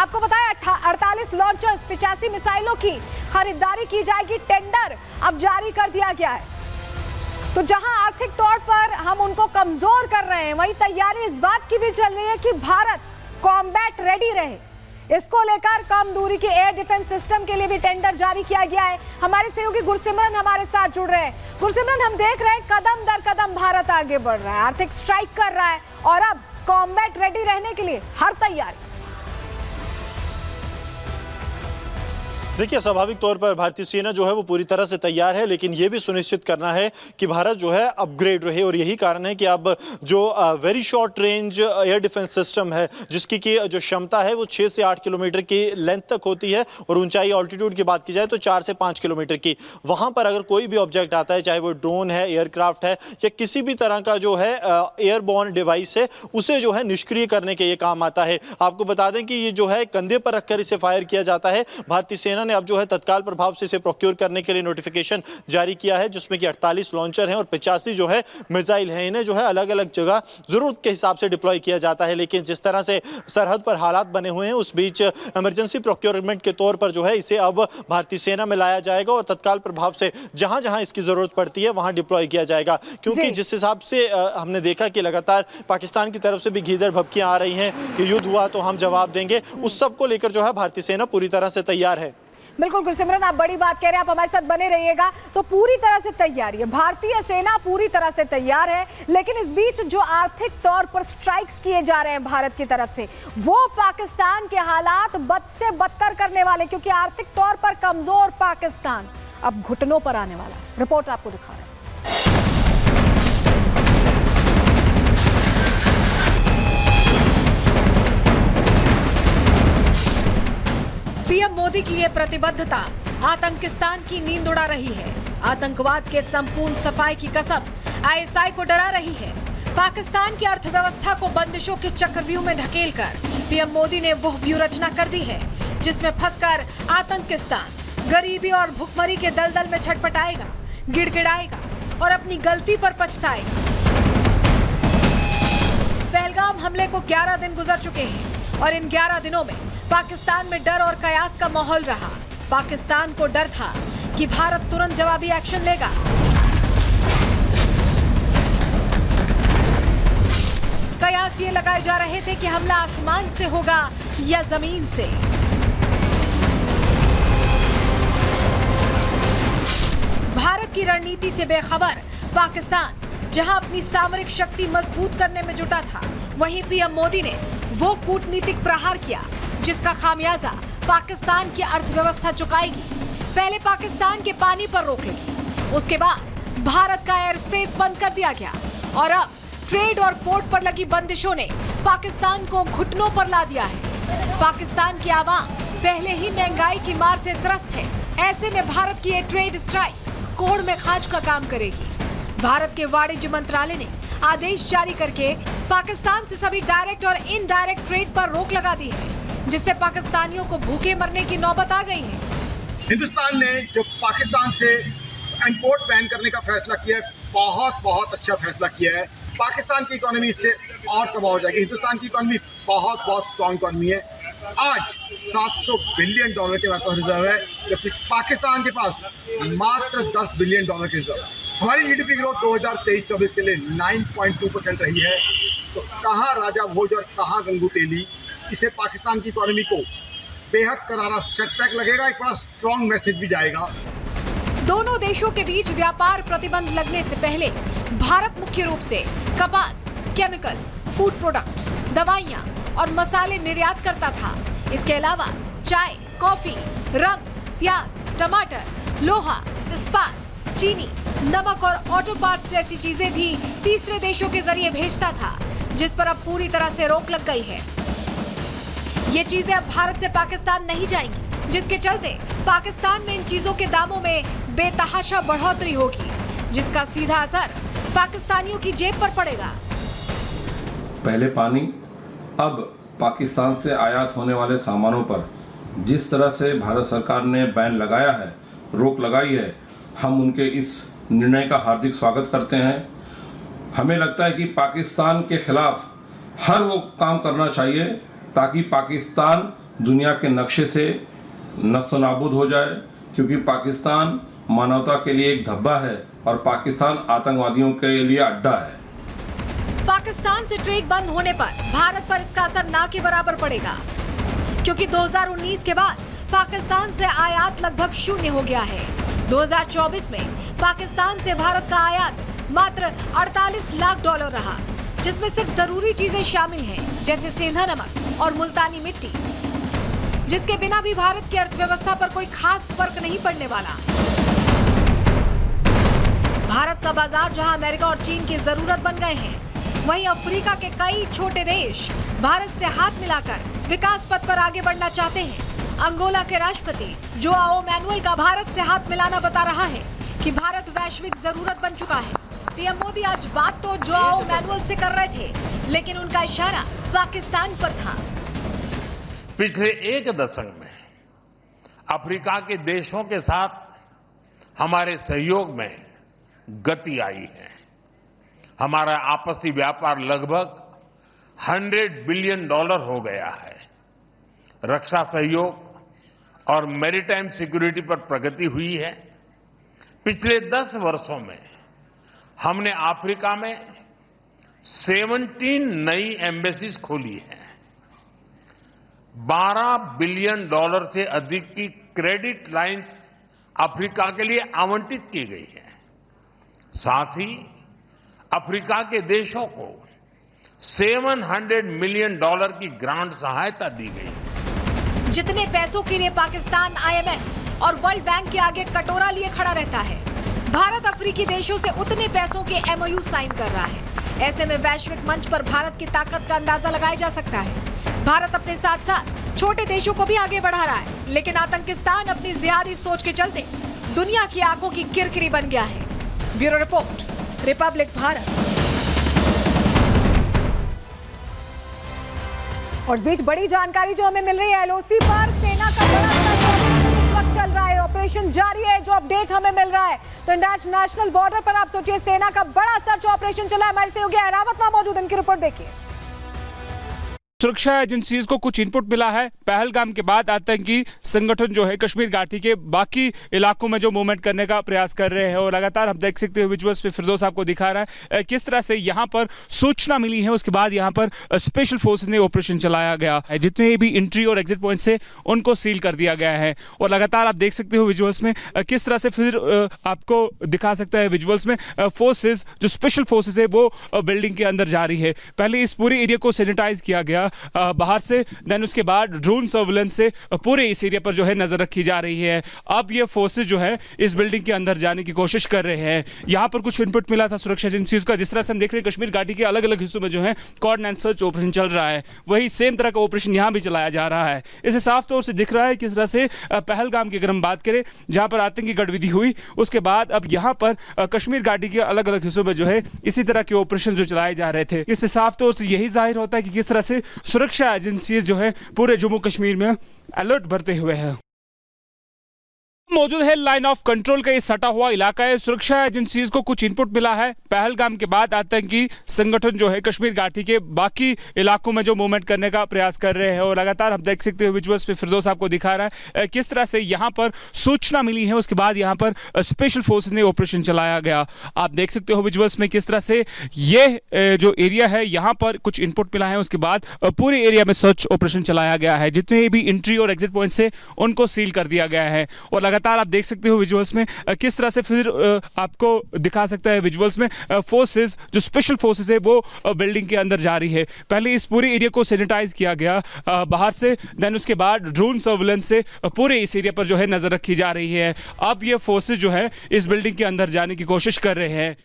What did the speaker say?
आपको बताया 48 लॉन्चर्स 85 मिसाइलों की खरीदारी की जाएगी, टेंडर अब जारी कर दिया गया है। तो जहां आर्थिक तौर पर हम उनको कमजोर कर रहे हैं, वहीं तैयारी इस बात की भी चल रही है कि भारत कॉम्बैट रेडी रहे। इसको लेकर कम दूरी के एयर डिफेंस सिस्टम के लिए भी टेंडर जारी किया गया है। हमारे सहयोगी गुरसिमरन हमारे साथ जुड़ रहे हैं। गुरसिमरन, हम देख रहे हैं कदम दर कदम भारत आगे बढ़ रहा है, आर्थिक स्ट्राइक कर रहा है और अब कॉम्बैट रेडी रहने के लिए हर तैयारी। देखिए, स्वाभाविक तौर पर भारतीय सेना जो है वो पूरी तरह से तैयार है, लेकिन ये भी सुनिश्चित करना है कि भारत जो है अपग्रेड रहे। और यही कारण है कि अब जो very short range air defence system है, जिसकी की जो क्षमता है वो 6 से 8 किलोमीटर की लेंथ तक होती है, और ऊंचाई ऑल्टीट्यूड की बात की जाए तो 4 से 5 किलोमीटर की। वहां पर अगर कोई भी ऑब्जेक्ट आता है, चाहे वो ड्रोन है, एयरक्राफ्ट है या किसी भी तरह का जो है एयरबॉर्न डिवाइस है, उसे जो है निष्क्रिय करने के ये काम आता है। आपको बता दें कि ये जो है कंधे पर रखकर इसे फायर किया जाता है। भारतीय सेना ने अब जो है तत्काल प्रभाव से इसे प्रोक्योर करने के लिए नोटिफिकेशन जारी किया है, जिसमें कि 48 लॉन्चर हैं और 85 जो है मिसाइल हैं। इन्हें जो है अलग अलग जगह जरूरत के हिसाब से डिप्लॉय किया जाता है, लेकिन जिस तरह से सरहद पर हालात बने हुए हैं, उस बीच इमरजेंसी प्रोक्योरमेंट के तौर पर जो है इसे अब भारतीय सेना में लाया जाएगा और तत्काल प्रभाव से जहां जहां इसकी जरूरत पड़ती है वहां डिप्लॉय किया जाएगा। क्योंकि जिस हिसाब से हमने देखा कि लगातार पाकिस्तान की तरफ से भी घीदड़ भभकियां आ रही हैं कि युद्ध हुआ तो हम जवाब देंगे, उस सब को लेकर जो है भारतीय सेना पूरी तरह से तैयार है। बिल्कुल गुरसिमरन, आप बड़ी बात कह रहे हैं, आप हमारे साथ बने रहिएगा। तो पूरी तरह से तैयारी है, भारतीय सेना पूरी तरह से तैयार है, लेकिन इस बीच जो आर्थिक तौर पर स्ट्राइक्स किए जा रहे हैं भारत की तरफ से, वो पाकिस्तान के हालात बद से बदतर करने वाले, क्योंकि आर्थिक तौर पर कमजोर पाकिस्तान अब घुटनों पर आने वाला है। रिपोर्ट आपको दिखा रहे हैं। पीएम मोदी की ये प्रतिबद्धता आतंकिस्तान की नींद उड़ा रही है। आतंकवाद के संपूर्ण सफाई की कसम आईएसआई को डरा रही है। पाकिस्तान की अर्थव्यवस्था को बंदिशों के चक्रव्यूह में ढकेलकर पीएम मोदी ने वो व्यूह कर दी है, जिसमें फंसकर आतंकिस्तान गरीबी और भुखमरी के दलदल में छटपटाएगा, गिड़गिड़ाएगा और अपनी गलती पर पछताएगा। पहलगाम हमले को 11 दिन गुजर चुके हैं और इन 11 दिनों में पाकिस्तान में डर और कयास का माहौल रहा। पाकिस्तान को डर था कि भारत तुरंत जवाबी एक्शन लेगा। कयास ये लगाए जा रहे थे कि हमला आसमान से होगा या जमीन से। भारत की रणनीति से बेखबर पाकिस्तान जहां अपनी सामरिक शक्ति मजबूत करने में जुटा था, वहीं पीएम मोदी ने वो कूटनीतिक प्रहार किया जिसका खामियाजा पाकिस्तान की अर्थव्यवस्था चुकाएगी। पहले पाकिस्तान के पानी पर रोक लगी, उसके बाद भारत का एयर स्पेस बंद कर दिया गया और अब ट्रेड और पोर्ट पर लगी बंदिशों ने पाकिस्तान को घुटनों पर ला दिया है। पाकिस्तान की आवाम पहले ही महंगाई की मार से त्रस्त है। ऐसे में भारत की ये ट्रेड स्ट्राइक कोड़ में खाज का काम करेगी। भारत के वाणिज्य मंत्रालय ने आदेश जारी करके पाकिस्तान से सभी डायरेक्ट और इनडायरेक्ट ट्रेड पर रोक लगा दी है, जिससे पाकिस्तानियों को भूखे मरने की नौबत आ गई है। हिंदुस्तान ने जो पाकिस्तान से इंपोर्ट बैन करने का फैसला किया है, बहुत अच्छा फैसला किया है। पाकिस्तान की इकोनॉमी इससे और तबाह हो जाएगी। हिंदुस्तान की इकोनॉमी बहुत स्ट्रॉन्ग इकोनॉमी है। आज $700 बिलियन के पास रिजर्व है, जबकि पाकिस्तान के पास मात्र $10 बिलियन के रिजर्व है। हमारी जीडीपी ग्रोथ 2023-24 के लिए 9.2% रही है। तो कहाँ राजा भोज और कहाँ गंगू तेली, इससे पाकिस्तान की इकोनॉमी को बेहद करारा सेटबैक लगेगा। एक बड़ा स्ट्रॉन्ग मैसेज भी जाएगा। दोनों देशों के बीच व्यापार प्रतिबंध लगने से पहले भारत मुख्य रूप से कपास, केमिकल, फूड प्रोडक्ट्स, दवाइयां और मसाले निर्यात करता था। इसके अलावा चाय, कॉफी, रंग, प्याज, टमाटर, लोहा, इस्पात, चीनी, नमक और ऑटो पार्ट्स जैसी चीजें भी तीसरे देशों के जरिए भेजता था, जिस पर अब पूरी तरह से रोक लग गई है। ये चीजें अब भारत से पाकिस्तान नहीं जाएंगी, जिसके चलते पाकिस्तान में इन चीजों के दामों में बेतहाशा बढ़ोतरी होगी, जिसका सीधा असर पाकिस्तानियों की जेब पर पड़ेगा। पहले पानी, अब पाकिस्तान से आयात होने वाले सामानों पर जिस तरह से भारत सरकार ने बैन लगाया है, रोक लगाई है, हम उनके इस निर्णय का हार्दिक स्वागत करते हैं। हमें लगता है कि पाकिस्तान के खिलाफ हर वो काम करना चाहिए ताकि पाकिस्तान दुनिया के नक्शे से नस्तो नाबूद हो जाए, क्योंकि पाकिस्तान मानवता के लिए एक धब्बा है और पाकिस्तान आतंकवादियों के लिए अड्डा है। पाकिस्तान से ट्रेड बंद होने पर भारत पर इसका असर ना के बराबर पड़ेगा, क्योंकि 2019 के बाद पाकिस्तान से आयात लगभग शून्य हो गया है। 2024 में पाकिस्तान से भारत का आयात मात्र 48 लाख डॉलर रहा, जिसमें सिर्फ जरूरी चीजें शामिल हैं, जैसे सेंधा नमक और मुल्तानी मिट्टी, जिसके बिना भी भारत की अर्थव्यवस्था पर कोई खास फर्क नहीं पड़ने वाला। भारत का बाजार जहां अमेरिका और चीन की जरूरत बन गए हैं, वहीं अफ्रीका के कई छोटे देश भारत से हाथ मिलाकर विकास पथ पर आगे बढ़ना चाहते हैं। अंगोला के राष्ट्रपति जोआओ मैनुअल का भारत से हाथ मिलाना बता रहा है कि भारत वैश्विक जरूरत बन चुका है। पीएम मोदी आज बात तो जोआओ मैनुअल से कर रहे थे, लेकिन उनका इशारा पाकिस्तान पर था। पिछले एक दशक में अफ्रीका के देशों के साथ हमारे सहयोग में गति आई है। हमारा आपसी व्यापार लगभग $100 बिलियन हो गया है। रक्षा सहयोग और मैरीटाइम सिक्योरिटी पर प्रगति हुई है। पिछले 10 वर्षों में हमने अफ्रीका में 17 नई एम्बेसीज खोली हैं। $12 बिलियन से अधिक की क्रेडिट लाइंस अफ्रीका के लिए आवंटित की गई है। साथ ही अफ्रीका के देशों को $700 मिलियन की ग्रांट सहायता दी गई है। जितने पैसों के लिए पाकिस्तान IMF और वर्ल्ड बैंक के आगे कटोरा लिए खड़ा रहता है, भारत अफ्रीकी देशों से उतने पैसों के MOU साइन कर रहा है। ऐसे में वैश्विक मंच पर भारत की ताकत का अंदाजा लगाया जा सकता है। भारत अपने साथ साथ छोटे देशों को भी आगे बढ़ा रहा है, लेकिन आतंकिस्तान अपनी जिहादी सोच के चलते दुनिया की आंखों की किरकिरी बन गया है। Bureau report, Republic Bharat. और इस बीच बड़ी जानकारी जो हमें मिल रही है, LOC पर सेना का बड़ा सर्च इस वक्त चल रहा है, ऑपरेशन जारी है। जो अपडेट हमें मिल रहा है तो इंटरनेशनल बॉर्डर पर आप सोचिए सेना का बड़ा सर्च ऑपरेशन चला है। हमारे सहयोगी रावत वहां मौजूद, इनकी रिपोर्ट देखिए। सुरक्षा एजेंसीज को कुछ इनपुट मिला है। पहलगाम के बाद आतंकी संगठन जो है कश्मीर घाटी के बाकी इलाकों में जो मूवमेंट करने का प्रयास कर रहे हैं, और लगातार हम देख सकते हो विजुअल्स पे फिरदौस आपको दिखा रहा है किस तरह से यहाँ पर सूचना मिली है, उसके बाद यहाँ पर स्पेशल फोर्सेज ने ऑपरेशन चलाया गया है। जितने भी एंट्री और एग्जिट पॉइंट्स है उनको सील कर दिया गया है, और लगातार आप देख सकते हो विजुअल्स में किस तरह से फिर आपको दिखा सकता है विजुअल्स में फोर्सेज जो स्पेशल फोर्सेज है वो बिल्डिंग के अंदर जा रही है। पहले इस पूरे एरिया को सैनिटाइज किया गया बाहर से, देन उसके बाद ड्रोन सर्विलेंस से पूरे इस एरिया पर जो है नजर रखी जा रही है। अब ये फोर्सेज जो है इस बिल्डिंग के अंदर जाने की कोशिश कर रहे हैं। यहाँ पर कुछ इनपुट मिला था सुरक्षा एजेंसीज का, जिस तरह से हम देख रहे हैं कश्मीर घाटी के अलग अलग हिस्सों में जो है कॉर्डन एंड सर्च ऑपरेशन चल रहा है, वही सेम तरह का ऑपरेशन यहाँ भी चलाया जा रहा है। इसे साफ तौर से दिख रहा है किस तरह से पहलगाम की अगर हम बात करें जहाँ पर आतंकी गतिविधि हुई, उसके बाद अब यहाँ पर कश्मीर घाटी के अलग अलग हिस्सों में जो है इसी तरह के ऑपरेशन जो चलाए जा रहे थे। इससे साफ तौर से यही जाहिर होता है कि किस तरह से सुरक्षा एजेंसीज जो है पूरे जम्मू कश्मीर में अलर्ट बरते हुए हैं। मौजूद है लाइन ऑफ कंट्रोल का ये सटा हुआ इलाका है। सुरक्षा एजेंसीज को कुछ इनपुट मिला है। पहलगाम के बाद आतंकी संगठन जो है कश्मीर घाटी के बाकी इलाकों में जो मूवमेंट करने का प्रयास कर रहे हैं, और लगातार हम देख सकते हो विजुअल्स पे फिरदौस आपको दिखा रहा है किस तरह से यहाँ पर सूचना मिली है, उसके बाद यहाँ पर स्पेशल फोर्सेज ने ऑपरेशन चलाया गया। आप देख सकते हो विजुअल्स में किस तरह से ये जो एरिया है यहाँ पर कुछ इनपुट मिला है, उसके बाद पूरे एरिया में सर्च ऑपरेशन चलाया गया है। जितने भी एंट्री और एग्जिट पॉइंट्स है उनको सील कर दिया गया है, और लगातार आप देख सकते हो विजुअल्स में किस तरह से फिर आपको दिखा सकता है विजुअल्स में फोर्सेज जो स्पेशल फोर्सेज है वो बिल्डिंग के अंदर जा रही है। पहले इस पूरे एरिया को सैनिटाइज किया गया बाहर से, देन उसके बाद ड्रोन सर्विलेंस से पूरे इस एरिया पर जो है नजर रखी जा रही है। अब ये फोर्सेज जो है इस बिल्डिंग के अंदर जाने की कोशिश कर रहे हैं।